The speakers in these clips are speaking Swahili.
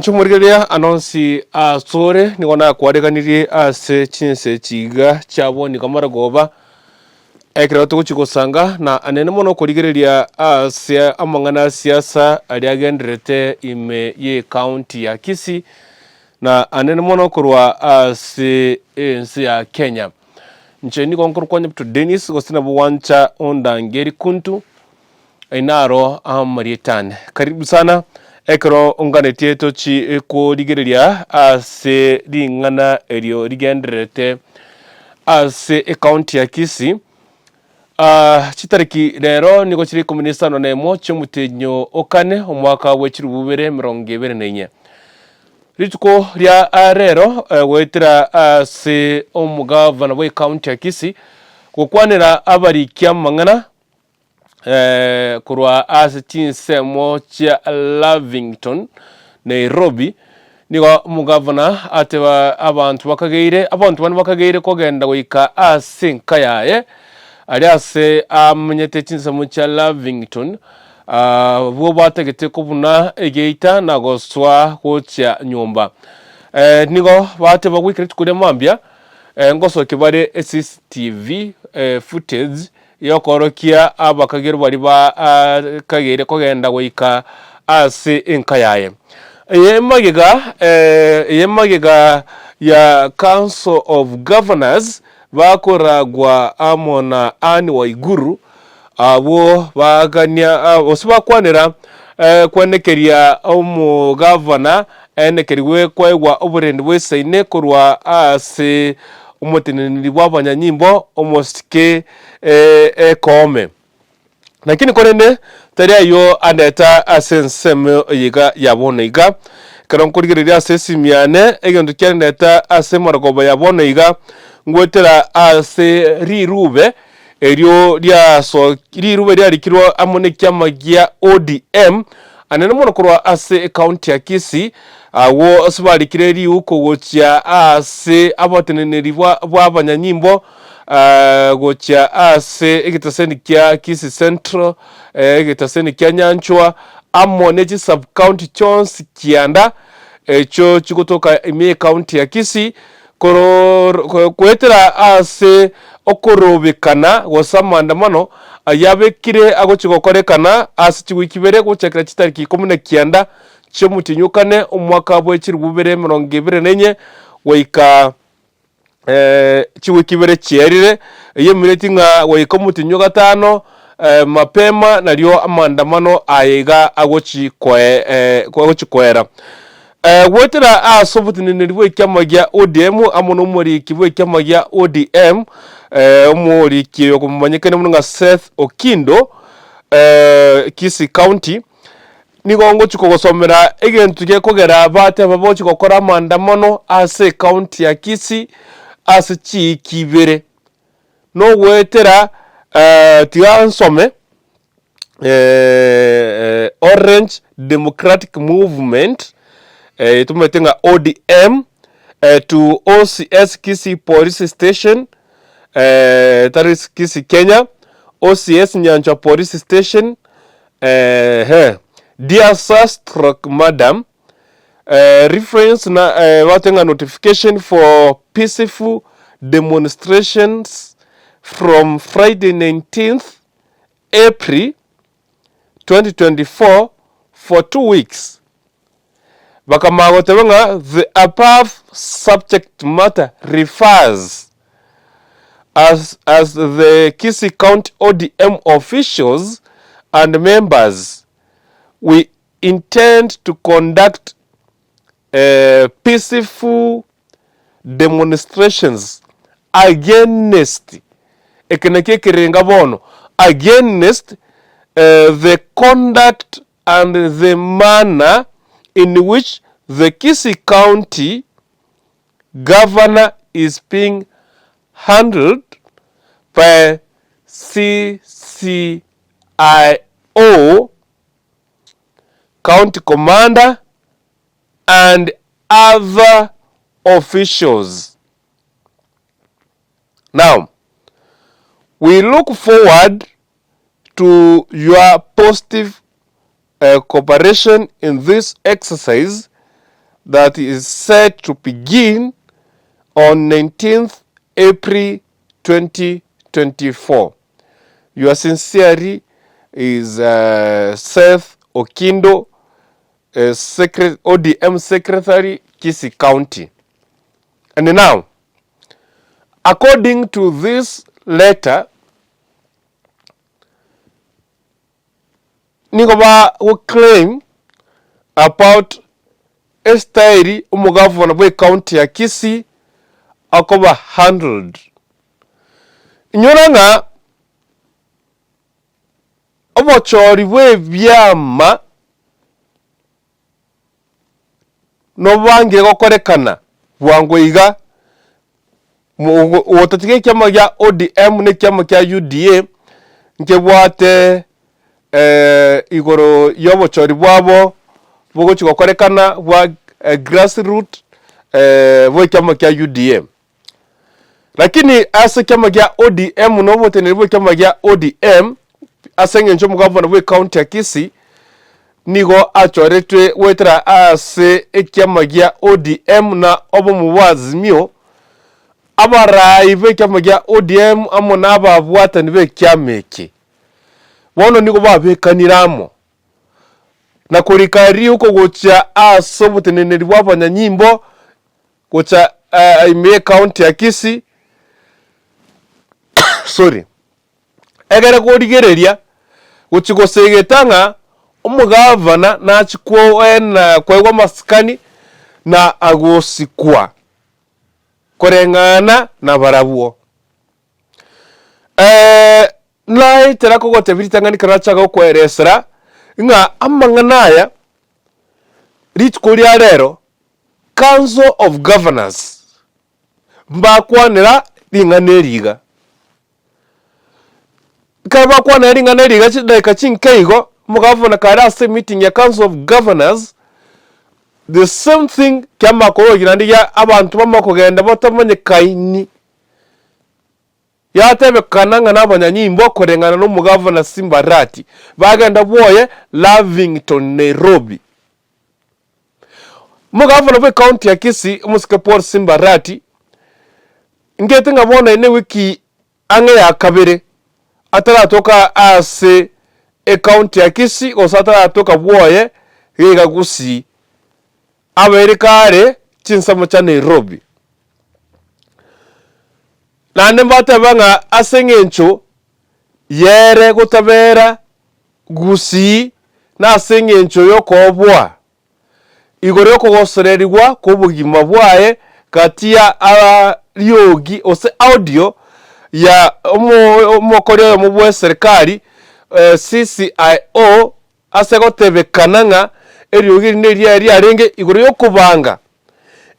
Chumurigeria anonsi sore ni wana kwareganirie ase chinse chiga chabo ni kamara goba ekira tuguchiko sanga na anene mono kurigereria ase amangana siasa aliagenderete ime ye county ya Kisii na anene mono kurwa ase ensi ya Kenya ncheni konkuru kwanya to Dennis gosina buwancha ondangeri kuntu inaro amarietane karibu sana ekro ungane tieto chi ko ligereria ase lingana elio ligenderete ase county ya Kisii chitariki rero niko chiri komunisano nemo chomutenyo okane omwaka w'echiri 2024 rituko lya rero wetira ase omugavana we county ya Kisii gukwanira abarikia mangana kurwa ase chinsemo chia Lavington Nairobi nigo mugavana ateba abantu bane bakageire kogenda goika ase nkayaye ali ase amenyete chinsemo chia Lavington bo bategete kubuna egeita na goswa gocha nyumba nigo bateba gwikire tukure mambia ngosoke bare CCTV footage yokorokia abakagero bari ba kagere kogenda goika ase enkayaye yemagiga ya Council of Governors bakoragwa amona ani waiguru abo bagania osibakwanira kwenekeria omugavana enekeriwe kwegwa oburendi bwesaine kurwa ase umutinini bw'abanyanyimbo omosike ekome lakini korene taria yo andeta asenseme yiga yabona iga karon kurigereria asesimiane egendo kyandeta asemaragoba yabona iga ngwetera ase rirube eryo rirube ryarikirwa amone kyamagia ODM anene mono kurwa ase county ya Kisii awo sibarikireri uko gocha ase abateneneri bw'abanyanyimbo gocha ase egitaseni kya Kisii Central egitaseni kya Nyanchwa amone chi sub county chons kianda echo chikutoka ime county ya Kisii kwetera ase okorobekana gosamandamano yabekire agochigokorekana ase chigwikibere gochakira chitariki 19 chomutinyukane omwaka bw'echiri 2024 waika chigwikibere chierire yemireti nga waika mutinyo gatano mapema nalio amandamano aiga agochikwera wetera asobutinini bwe kyamagia ODM amono muri kibwe kyamagia ODM omuri kiyo kumanyekane munga Seth Okindo Kisii County nigongo chikogosomera egentu gye kogera bate babo chikokora amandamano ase county ya Kisii ase chikibere no wetera tiansome Orange Democratic Movement tumetenga ODM to OCS Kisii Police Station that is Kisii Kenya OCS Nyanchwa Police Station dear sir stroke madam reference na watenga notification for peaceful demonstrations from Friday 19th April 2024 for 2 weeks bakamagotebenga the above subject matter refers as the Kisii County ODM officials and members we intend to conduct peaceful demonstrations against against the conduct and the manner in which the Kisii County governor is being handled by CCIO county commander and other officials. Now, we look forward to your positive cooperation in this exercise that is set to begin on 19th April 2024. Your sincerely is Seth Okindo, ODM Secretary, Kisii County. And now, according to this letter, Nigoba will claim about Estairi umugavana bwe county ya Kisii akoba handled. Nyoranga obochori bwe byama no bange gokorekana bwangwiga wotatike kyama ya ODM ne kyama kya UDA nke bwate igoro yobochori bwabo bogochi gokorekana bwa grassroots bwe kyama kya UDA. Lakini ase kyama kya ODM no botenere bwe kyama kya ODM asenge ncho mugavana bwe county ya Kisii nigo achoretwe wetra ase ekyama kya ODM na obo mubazimio abarayi bwe kyama kya ODM amo nababwatani bwe kyameke bono nigo babekaniramo na kurikari uko gocha ase buteneneri bw'abanyanyimbo gocha ime county ya Kisii sorry egere korigereria guchigosegetanga umugavana na chikuena kwegwa masikani na agosikwa korengana na barabuo nai terako gote biritangani karachaga kweresera nga amanganaya ritkuria rero Council of Governors mbakwanira ringaneriga kaba kwana ringaneriga chideka chinkeigo mugavana karase meeting ya Council of Governors the same thing kyama ko ginandiya abantu bamakogenda batamanye kaini yatebe kananga n'abanyanyimbo korengana no mugavana Simba Arati bagenda boye Lavington Nairobi mugavana bwe county ya Kisii umusike Paul Simba Arati ngete ngabona ine wiki ange ya kabere ataratoka ase county ya Kisii osatara atoka boye higa Gusii aberekare chinsamo cha Nairobi nande mbatebanga asengencho yere gutabera Gusii na asengencho yokobwa igore yokogosorerwa kubugima bwaye katia ariogi ose audio ya umokore mu bwe serikali CCIO asegotebekananga eriogi neri arenge igore yokubanga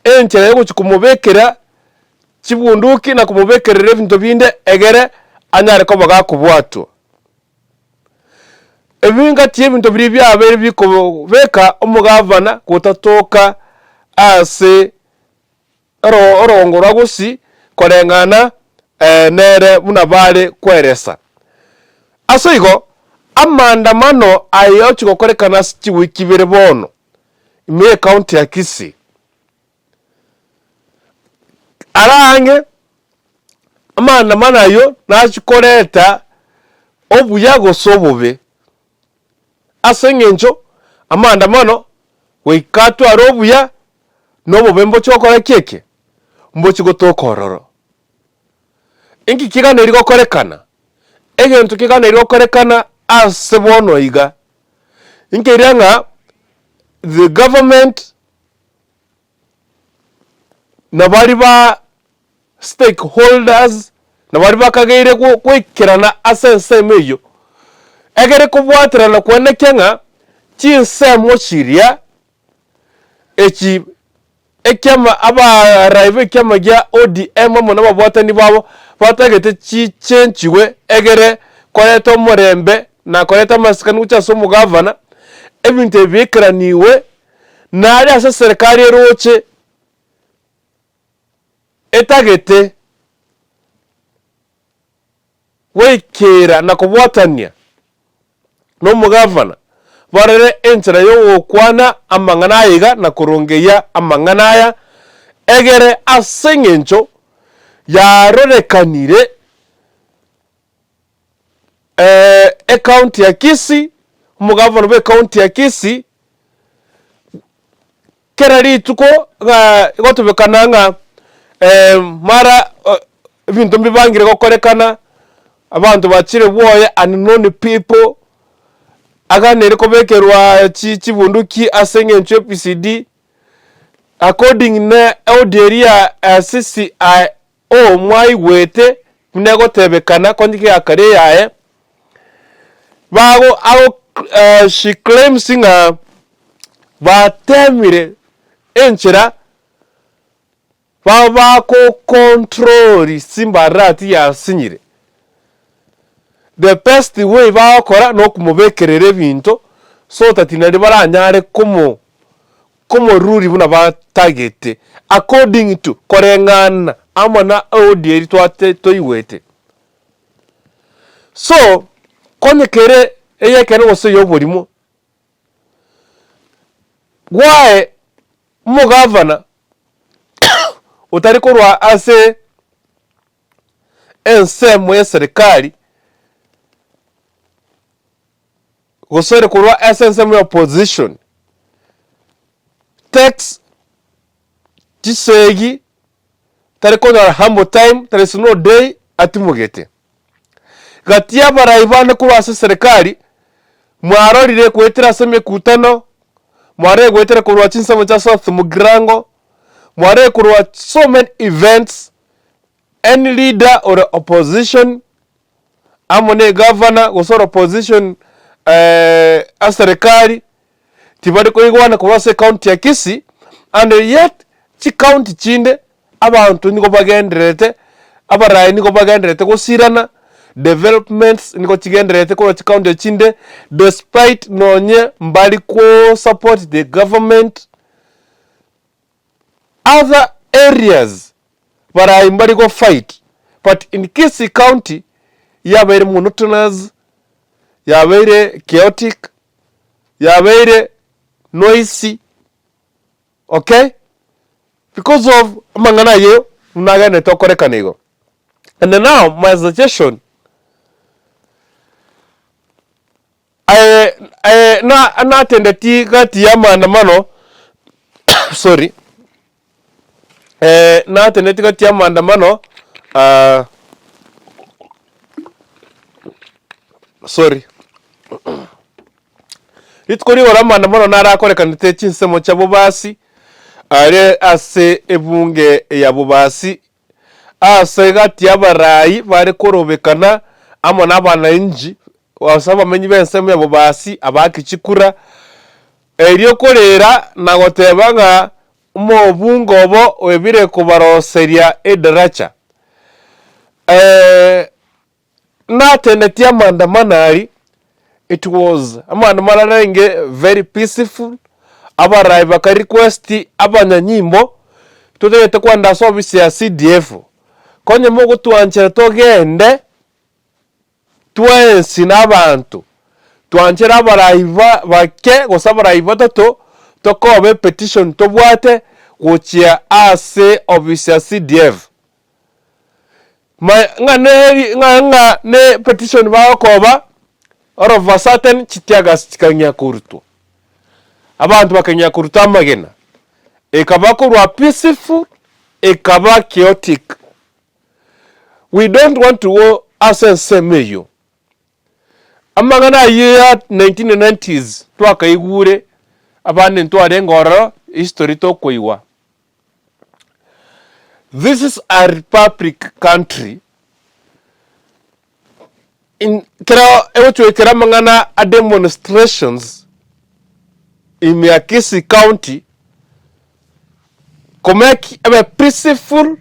enchere yokukumubekera chibunduki na kumubekerera ebintu binde egere anyare ko bagakubwatwa ebinga tie ebintu biri byabere bikobeka umugavana kutatoka ase orongora Gusii korengana nere munabale kweresa asoigo amandamano ayo chikokorekana chiwikibere bono ime county ya Kisii arange amandamano ayo nachikoreta obuyago sobobe asengencho amandamano weikatu arobuya nobobe mbo chokora keke mbo chigotokororo inki kigana irigo korekana egento kigana irigo korekana asebono iga inki iranga the government na bari ba stakeholders na bari bakageire kwikirana asense meyo egere kubwatirana kwenekenga chinsemo chiria echi ekyama abarayive ekyama gya ODM mo nababwatani babo batagete chichenchiwe egere koreta omurembe na koreta masikani uchaso umugavana ebintu ebikiraniwe nari ase serikali eroche etagete wekera na kubwatania no mugavana barere enchera yo kwana amangana iga na kurungeya amangana aya egere asengencho yarorekanire county ya Kisii umugavana be county ya Kisii kera rituko gotubekana nga mara bintu mbibangire gokorekana abantu bachire boye unknown people aganere kobekerwa chibunduki asengencho PCD according na audiria CCIO mwai wete mnego tebekana kondike akare yae bago she claims nga batemire enchera baba ko control simba Arati ya sinyire the best way bakora no kumubekerere bintu so that inari baranyare komo ruri buna ba target according to korengana amana audieri twate toiwete so konyekere eyekene wose yoborimo gwae mugavana utari kurwa ase ensemo ya serikali gosore kurwa ase ensemo ya opposition text chisegi tari kona hambo time there is no day atimugete gatia baraivane kurwa ase serikali mwarorire kwetera seme kutano mware kwetera kurwa chinsamo cha South Mugrango mware kurwa so many events any leader or opposition amone governor gosoro opposition a serikali tibari ko igwana kurwa se county ya Kisii and yet chi county chinde abantu niko bagenderete abarai niko bagenderete gusirana developments niko chigenderete ko chi county chinde despite nonye mbali ko support the government other areas barai mbali go fight but in Kisii county yabaire monotonous yabaire chaotic yabaire noisy okay because of mangana yo unagane tokorekanego and now my suggestion na attendati gati ya maandamano sorry na attendati gati ya maandamano sorry itkori wala maandamano narakorekanite chinsemo cha bubasi are ase ebunge ya bubasi ase gati abarai bare korobekana amo nabana inji wasaba menyi bensemo ya bubasi abakichikura eriyo korera nagotebanga mo bungobo webire kubaroseria edaracha na tenetia mandamanari it was amandamana very peaceful abarai baka request abanyanyimbo tutete kwanda service ya CDF konye mogo tuanchera togende twensi n'abantu tuanchera abarai bake gosabarai batatu tokobe petition tobwate gochia ase office ya CDF nga ne petition bakoba all of a sudden chitiaga chikanya kurutu abantu bakanya kurutu amagena ekabakorwa peaceful ekaba chaotic we don't want to go asensemeyo amagana ya 1990s twakaigure abane ntware ngoro history to koiwa this is a republic country in kera ewochwe kera mangana a demonstrations in Kisii County komeki ebe peaceful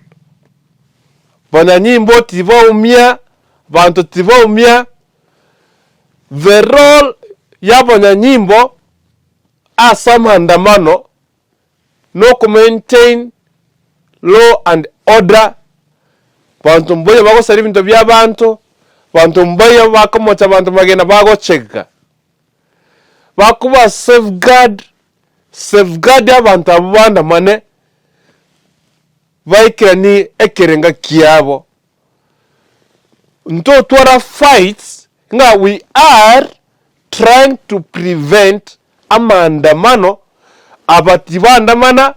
bananyimbo tivaumia bantu tivaumia the role ya bananyimbo asa maandamano no to maintain law and order bantu mboye bako sari bintu bya bantu mboye bako mocha bantu magena bago cheka bakuba safeguard abantu abanda mane vaikira ni ekerenga kiabo nto twara fights nga we are trying to prevent amandamano abati bandamana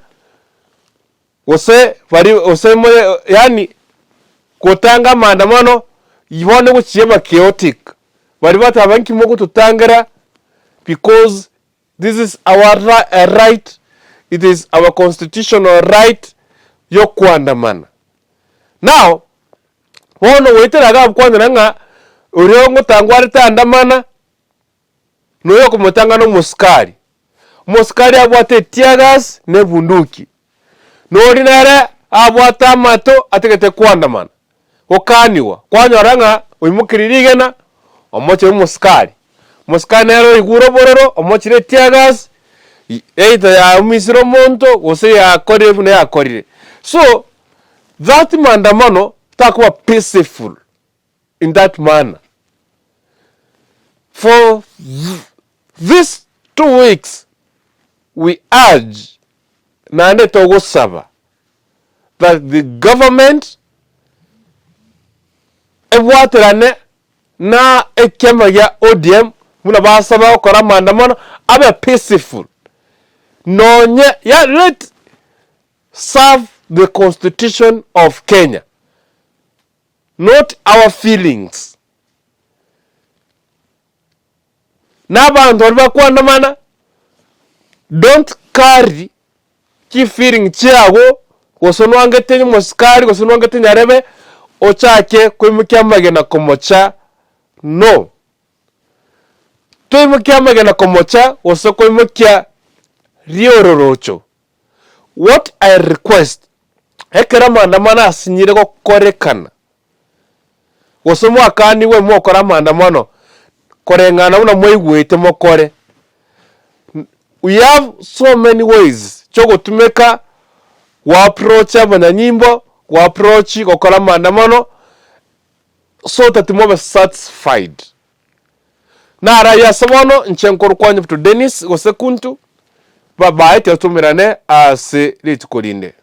ose yani kotanga amandamano yibone gukiye chaotic bari batabanki mo gututangira because this is our right, it is our constitutional right yo kuandamana. Now wono weteraga kwandana nga uriongo tangwari tandamana no yo kumutanga no muskari abwate tiagas ne bunduki no ordinary abwata mato ategete kuandamana okaniwa kwanyoranga uimukiririgena omoche muskari nero iguro bororo omochire tiagas either ya misiro monto ose ya korire ne ya korire. So that mandamano takuwa peaceful in that manner. For these 2 weeks we urge nande togo saba that the government ebwaterane na ekema ya ODM muna basaba okora mandamano abe peaceful nonye ya let serve the constitution of Kenya, not our feelings. Nabantu bakwandamana don't carry ki feeling chiago gosonwangete muskari gosonwangete nyarebe ochake kwimukyamagena komocha. No, twimukyamagena komocha osokwimukia riororocho. What I request ekera mandamano asinyire go korekana osomo akani we mokora mandamano korengana una mwigwete mokore. We have so many ways chogotumeka wa approach abanyanyimbo wa approach gokora mandamano so that mobe satisfied. Na raya samono nchenkoro kwanye to Dennis gosekuntu baba ete tumirane ase litukolinde.